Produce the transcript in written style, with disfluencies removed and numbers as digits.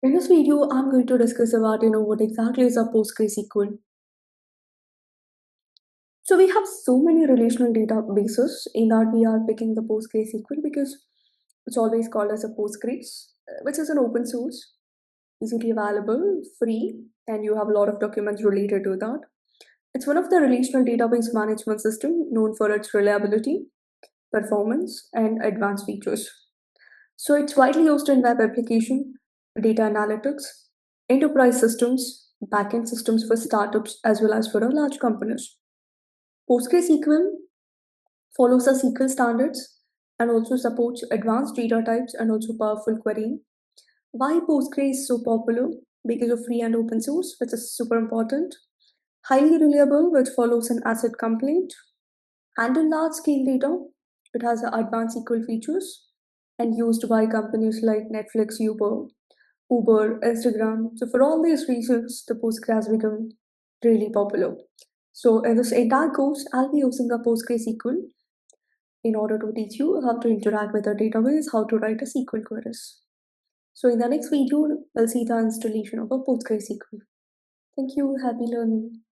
In this video, I'm going to discuss about what exactly is a PostgreSQL. So we have so many relational databases in that we are picking the PostgreSQL because it's always called as a Postgres, which is an open source, easily available, free, and you have a lot of documents related to that. It's one of the relational database management system known for its reliability, performance, and advanced features. So it's widely used in web application, data analytics, enterprise systems, backend systems for startups as well as for large companies. PostgreSQL follows the SQL standards and also supports advanced data types and also powerful querying. Why Postgre is so popular? Because of free and open source, which is super important. Highly reliable, which follows an asset complaint. Handle large scale data. It has advanced SQL features and used by companies like Netflix, Uber, Instagram. So for all these reasons, the Postgres has become really popular. So in this entire course, I'll be using a PostgreSQL in order to teach you how to interact with a database, how to write a SQL queries. So in the next video, we'll see the installation of a PostgreSQL. Thank you. Happy learning.